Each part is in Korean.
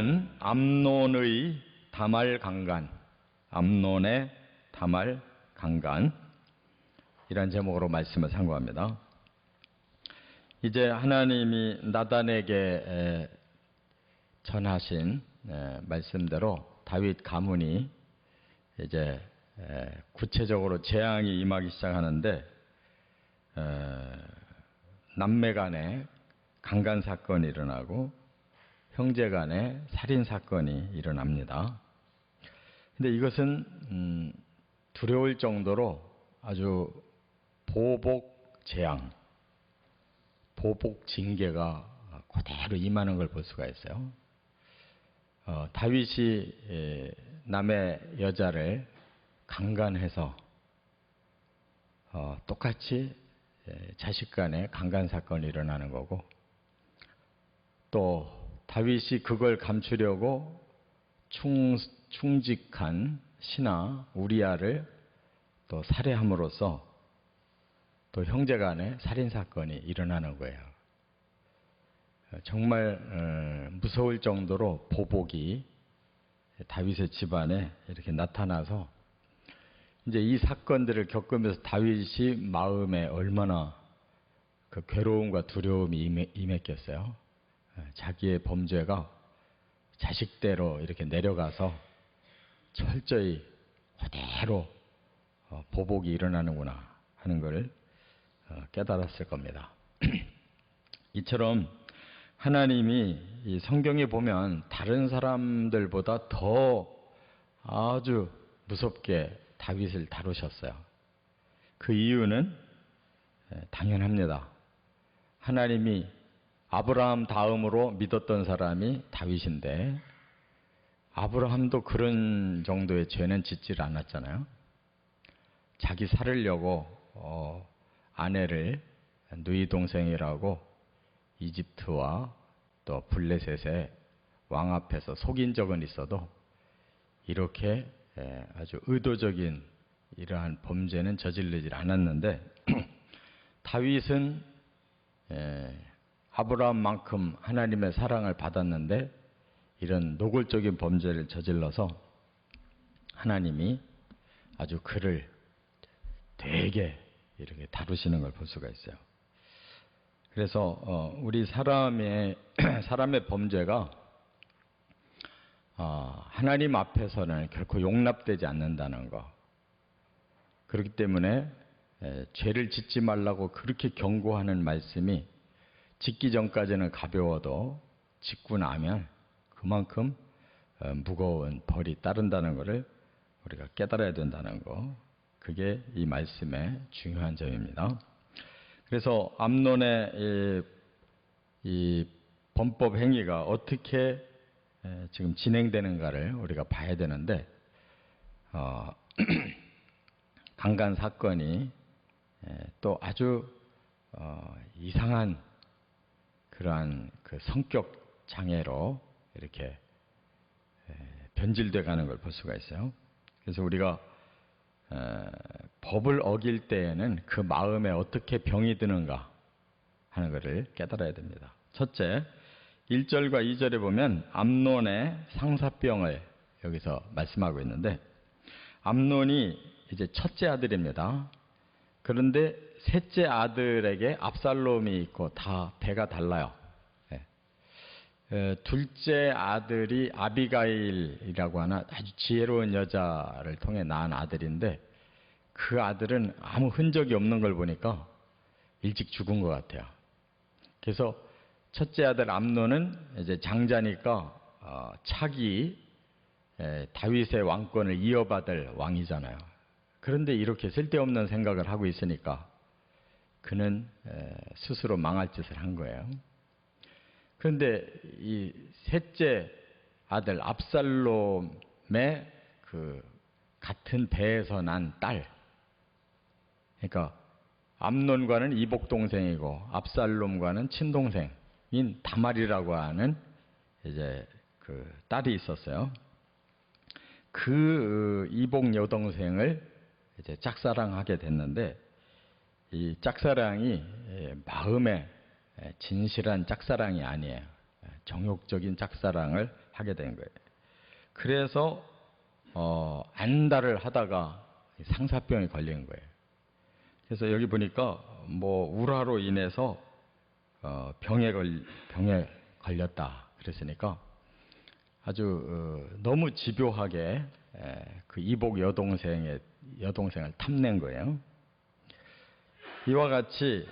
오늘은 암논의 다말 강간, 암논의 다말 강간 이란 제목으로 말씀을 상고합니다. 이제 하나님이 나단에게 전하신 말씀대로 다윗 가문이 이제 구체적으로 재앙이 임하기 시작하는데 남매 간에 강간 사건이 일어나고 형제 간에 살인 사건이 일어납니다. 근데 이것은 두려울 정도로 아주 보복 재앙, 보복 징계가 그대로 임하는 걸 볼 수가 있어요. 다윗이 남의 여자를 강간해서 똑같이 자식 간에 강간 사건이 일어나는 거고, 또 다윗이 그걸 감추려고 충직한 신하 우리아를 또 살해함으로써 또 형제 간에 살인 사건이 일어나는 거예요. 정말 무서울 정도로 보복이 다윗의 집안에 이렇게 나타나서 이제 이 사건들을 겪으면서 다윗이 마음에 얼마나 그 괴로움과 두려움이 임했겠어요. 자기의 범죄가 자식대로 이렇게 내려가서 철저히 그대로 보복이 일어나는구나 하는 걸 깨달았을 겁니다. 이처럼 하나님이 이 성경에 보면 다른 사람들보다 더 아주 무섭게 다윗을 다루셨어요. 그 이유는 당연합니다. 하나님이 아브라함 다음으로 믿었던 사람이 다윗인데 아브라함도 그런 정도의 죄는 짓질 않았잖아요. 자기 살으려고 아내를 누이 동생이라고 이집트와 또 블레셋의 왕 앞에서 속인 적은 있어도 이렇게 아주 의도적인 이러한 범죄는 저지르지 않았는데 다윗은 아브라함만큼 하나님의 사랑을 받았는데 이런 노골적인 범죄를 저질러서 하나님이 아주 그를 되게 이렇게 다루시는 걸 볼 수가 있어요. 그래서 우리 사람의 범죄가 하나님 앞에서는 결코 용납되지 않는다는 거. 그렇기 때문에 죄를 짓지 말라고 그렇게 경고하는 말씀이 짓기 전까지는 가벼워도 짓고 나면 그만큼 무거운 벌이 따른다는 것을 우리가 깨달아야 된다는 거. 그게 이 말씀의 중요한 점입니다. 그래서 암논의 이 범법 행위가 어떻게 지금 진행되는가를 우리가 봐야 되는데 강간 사건이 또 아주 이상한 그러한 그 성격 장애로 이렇게 변질돼 가는 걸 볼 수가 있어요. 그래서 우리가 법을 어길 때에는 그 마음에 어떻게 병이 드는가 하는 것을 깨달아야 됩니다. 첫째, 1절과 2절에 보면 암논의 상사병을 여기서 말씀하고 있는데 암논이 이제 첫째 아들입니다. 그런데 셋째 아들에게 압살롬이 있고 다 배가 달라요. 둘째 아들이 아비가일이라고 하는 아주 지혜로운 여자를 통해 낳은 아들인데 그 아들은 아무 흔적이 없는 걸 보니까 일찍 죽은 것 같아요. 그래서 첫째 아들 암논은 이제 장자니까 차기 다윗의 왕권을 이어받을 왕이잖아요. 그런데 이렇게 쓸데없는 생각을 하고 있으니까 그는 스스로 망할 짓을 한 거예요. 그런데 이 셋째 아들 압살롬의 그 같은 배에서 난 딸, 그러니까 암논과는 이복 동생이고 압살롬과는 친동생인 다말이라고 하는 이제 그 딸이 있었어요. 그 이복 여동생을 이제 짝사랑하게 됐는데 이 짝사랑이 마음에 진실한 짝사랑이 아니에요. 정욕적인 짝사랑을 하게 된 거예요. 그래서 안달을 하다가 상사병에 걸린 거예요. 그래서 여기 보니까 뭐 우라로 인해서 병에 걸렸다 그랬으니까 아주 너무 집요하게 그 이복 여동생을 탐낸 거예요. 이와 같이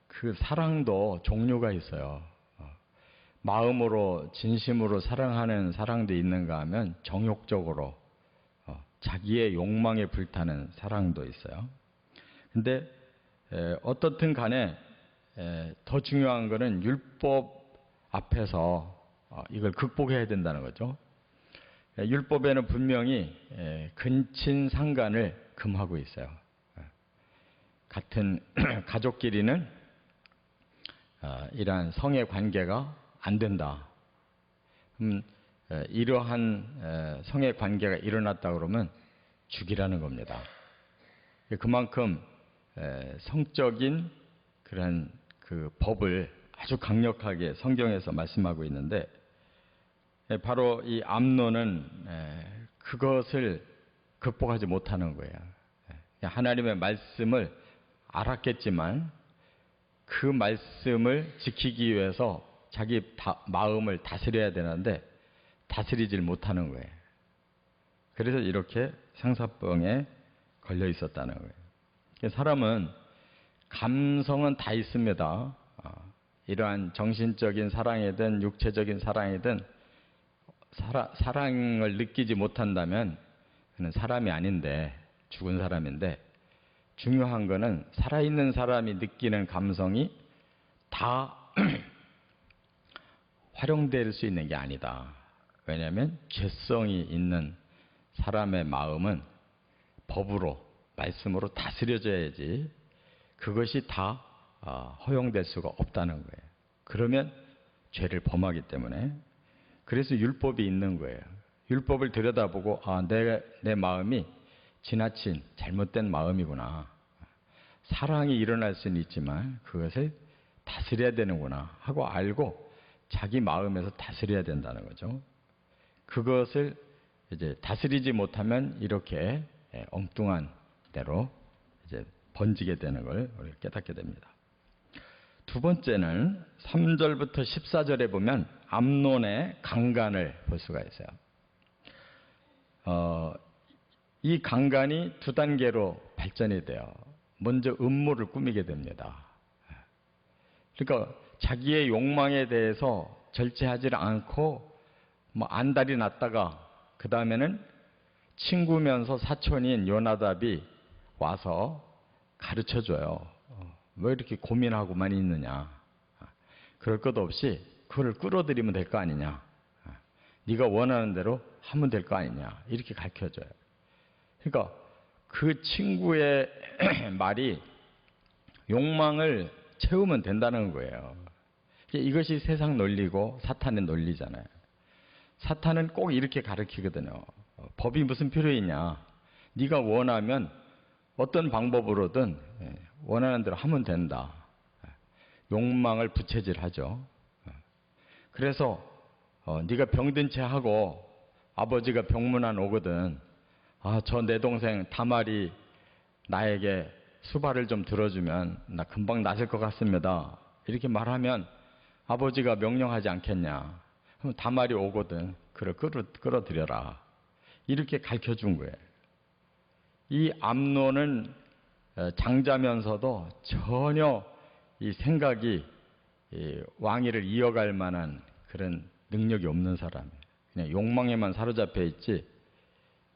그 사랑도 종류가 있어요. 마음으로 진심으로 사랑하는 사랑도 있는가 하면 정욕적으로 자기의 욕망에 불타는 사랑도 있어요. 근데 어떻든 간에 더 중요한 거는 율법 앞에서 이걸 극복해야 된다는 거죠. 율법에는 분명히 근친상간을 금하고 있어요. 같은 가족끼리는 이러한 성의 관계가 안 된다. 이러한 성의 관계가 일어났다 그러면 죽이라는 겁니다. 그만큼 성적인 그런 그 법을 아주 강력하게 성경에서 말씀하고 있는데 바로 이 암논은 그것을 극복하지 못하는 거예요. 하나님의 말씀을 알았겠지만 그 말씀을 지키기 위해서 자기 마음을 다스려야 되는데 다스리질 못하는 거예요. 그래서 이렇게 상사병에 걸려 있었다는 거예요. 사람은 감성은 다 있습니다. 이러한 정신적인 사랑이든 육체적인 사랑이든 사랑을 느끼지 못한다면 그는 사람이 아닌데 죽은 사람인데 중요한 거는 살아있는 사람이 느끼는 감성이 다 활용될 수 있는 게 아니다. 왜냐하면 죄성이 있는 사람의 마음은 법으로 말씀으로 다스려져야지 그것이 다 허용될 수가 없다는 거예요. 그러면 죄를 범하기 때문에 그래서 율법이 있는 거예요. 율법을 들여다보고 내 마음이 지나친 잘못된 마음이구나. 사랑이 일어날 수는 있지만 그것을 다스려야 되는구나 하고 알고 자기 마음에서 다스려야 된다는 거죠. 그것을 이제 다스리지 못하면 이렇게 엉뚱한 대로 이제 번지게 되는 걸 우리가 깨닫게 됩니다. 두 번째는 3절부터 14절에 보면 암논의 강간을 볼 수가 있어요. 이 강간이 두 단계로 발전이 돼요. 먼저 음모를 꾸미게 됩니다. 그러니까 자기의 욕망에 대해서 절제하지 않고 뭐 안달이 났다가 그 다음에는 친구면서 사촌인 요나답이 와서 가르쳐줘요. 왜 이렇게 고민하고만 있느냐. 그럴 것 없이 그걸 끌어들이면 될 거 아니냐. 네가 원하는 대로 하면 될 거 아니냐. 이렇게 가르쳐줘요. 그러니까 그 친구의 말이 욕망을 채우면 된다는 거예요. 이것이 세상 논리고 사탄의 논리잖아요. 사탄은 꼭 이렇게 가르치거든요. 법이 무슨 필요 있냐. 네가 원하면 어떤 방법으로든 원하는 대로 하면 된다. 욕망을 부채질하죠. 그래서 네가 병든 채 하고 아버지가 병문안 오거든. 저 내 동생 다말이 나에게 수발을 좀 들어주면 나 금방 낫을 것 같습니다. 이렇게 말하면 아버지가 명령하지 않겠냐. 그럼 다말이 오거든. 그를 끌어들여라. 이렇게 가르쳐준 거예요. 이 암논은 장자면서도 전혀 이 생각이 왕위를 이어갈 만한 그런 능력이 없는 사람이에요. 그냥 욕망에만 사로잡혀 있지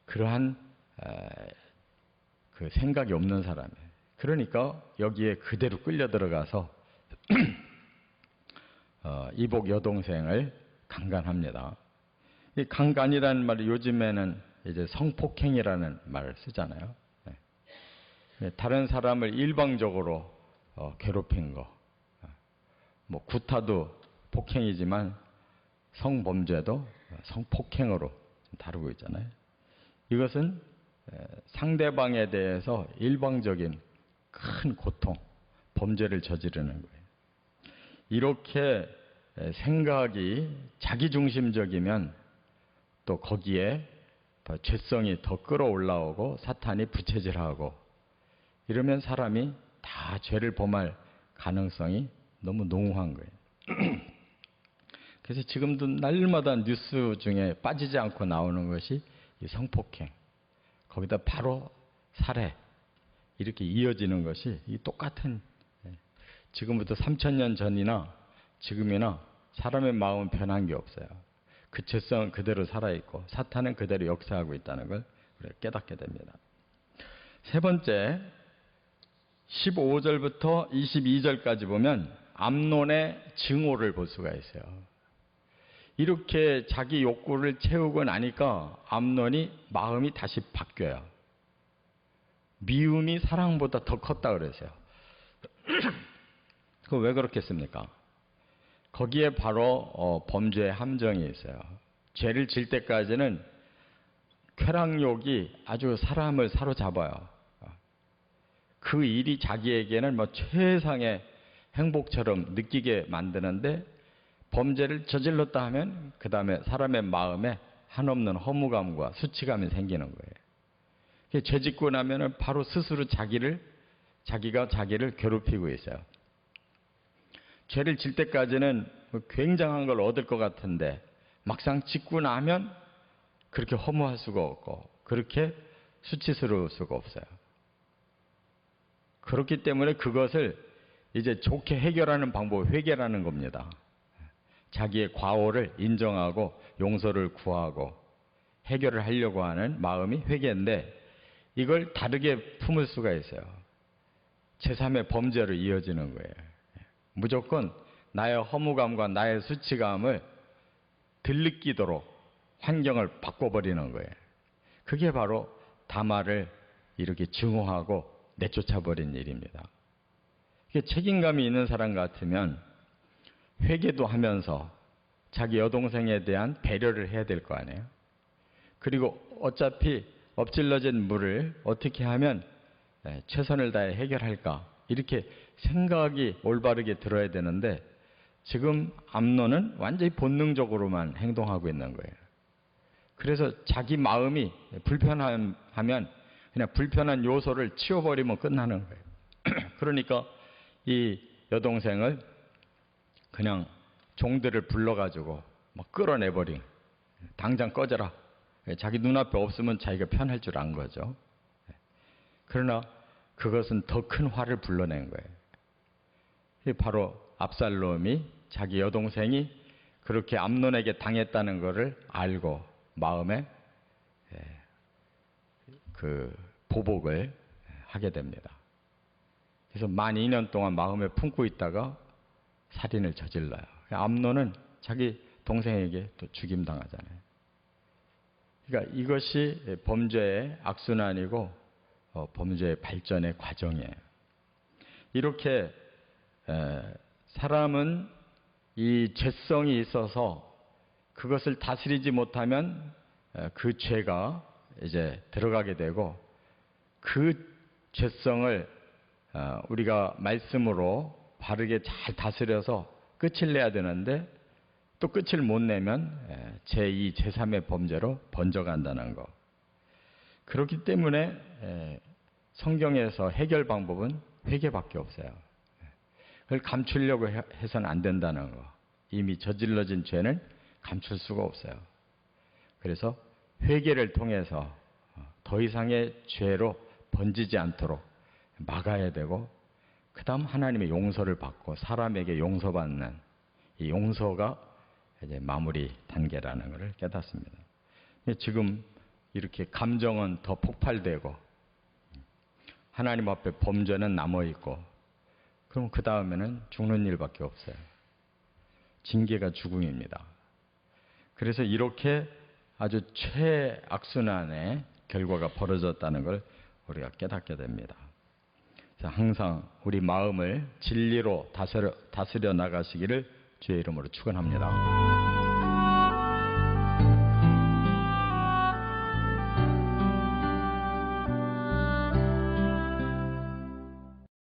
그러한 그 생각이 없는 사람이에요. 그러니까 여기에 그대로 끌려 들어가서 이복 여동생을 강간합니다. 이 강간이라는 말이 요즘에는 이제 성폭행이라는 말을 쓰잖아요. 다른 사람을 일방적으로 괴롭힌 거, 뭐 구타도 폭행이지만 성범죄도 성폭행으로 다루고 있잖아요. 이것은 상대방에 대해서 일방적인 큰 고통, 범죄를 저지르는 거예요. 이렇게 생각이 자기중심적이면 또 거기에 더 죄성이 더 끌어올라오고 사탄이 부채질하고 이러면 사람이 다 죄를 범할 가능성이 너무 농후한 거예요. 그래서 지금도 날마다 뉴스 중에 빠지지 않고 나오는 것이 이 성폭행, 거기다 바로 살해 이렇게 이어지는 것이 이 똑같은, 지금부터 3000년 전이나 지금이나 사람의 마음은 변한 게 없어요. 그 죄성은 그대로 살아있고 사탄은 그대로 역사하고 있다는 걸 우리가 깨닫게 됩니다. 세 번째, 15절부터 22절까지 보면 암논의 증오를 볼 수가 있어요. 이렇게 자기 욕구를 채우고 나니까 암논이 마음이 다시 바뀌어요. 미움이 사랑보다 더 컸다 그랬어요. 그거 왜 그렇겠습니까? 거기에 바로 범죄의 함정이 있어요. 죄를 질 때까지는 쾌락욕이 아주 사람을 사로잡아요. 그 일이 자기에게는 뭐 최상의 행복처럼 느끼게 만드는데 범죄를 저질렀다 하면 그 다음에 사람의 마음에 한없는 허무감과 수치감이 생기는 거예요. 죄 짓고 나면은 바로 스스로 자기가 자기를 괴롭히고 있어요. 죄를 질 때까지는 굉장한 걸 얻을 것 같은데 막상 짓고 나면 그렇게 허무할 수가 없고 그렇게 수치스러울 수가 없어요. 그렇기 때문에 그것을 이제 좋게 해결하는 방법이 회개라는 겁니다. 자기의 과오를 인정하고 용서를 구하고 해결을 하려고 하는 마음이 회개인데 이걸 다르게 품을 수가 있어요. 제3의 범죄로 이어지는 거예요. 무조건 나의 허무감과 나의 수치감을 들느끼도록 환경을 바꿔버리는 거예요. 그게 바로 다말을 이렇게 증오하고 내쫓아버린 일입니다. 책임감이 있는 사람 같으면 회개도 하면서 자기 여동생에 대한 배려를 해야 될 거 아니에요. 그리고 어차피 엎질러진 물을 어떻게 하면 최선을 다해 해결할까 이렇게 생각이 올바르게 들어야 되는데 지금 암논은 완전히 본능적으로만 행동하고 있는 거예요. 그래서 자기 마음이 불편하면 그냥 불편한 요소를 치워버리면 끝나는 거예요. 그러니까 이 여동생을 그냥 종들을 불러가지고 막 끌어내버린, 당장 꺼져라. 자기 눈앞에 없으면 자기가 편할 줄 안 거죠. 그러나 그것은 더 큰 화를 불러낸 거예요. 바로 압살롬이 자기 여동생이 그렇게 암논에게 당했다는 것을 알고 마음에 그 보복을 하게 됩니다. 그래서 만 2년 동안 마음에 품고 있다가 살인을 저질러요. 암논은 자기 동생에게 또 죽임당하잖아요. 그러니까 이것이 범죄의 악순환이고 범죄의 발전의 과정이에요. 이렇게 사람은 이 죄성이 있어서 그것을 다스리지 못하면 그 죄가 이제 들어가게 되고 그 죄성을 우리가 말씀으로 바르게 잘 다스려서 끝을 내야 되는데 또 끝을 못 내면 제2, 제3의 범죄로 번져간다는 거. 그렇기 때문에 성경에서 해결 방법은 회개밖에 없어요. 그걸 감추려고 해서는 안 된다는 거. 이미 저질러진 죄는 감출 수가 없어요. 그래서 회개를 통해서 더 이상의 죄로 번지지 않도록 막아야 되고 그 다음 하나님의 용서를 받고 사람에게 용서받는 이 용서가 이제 마무리 단계라는 것을 깨닫습니다. 지금 이렇게 감정은 더 폭발되고 하나님 앞에 범죄는 남아있고 그럼 그 다음에는 죽는 일밖에 없어요. 징계가 죽음입니다. 그래서 이렇게 아주 최악순환의 결과가 벌어졌다는 걸 우리가 깨닫게 됩니다. 항상 우리 마음을 진리로 다스려 나가시기를 주의 이름으로 축원합니다.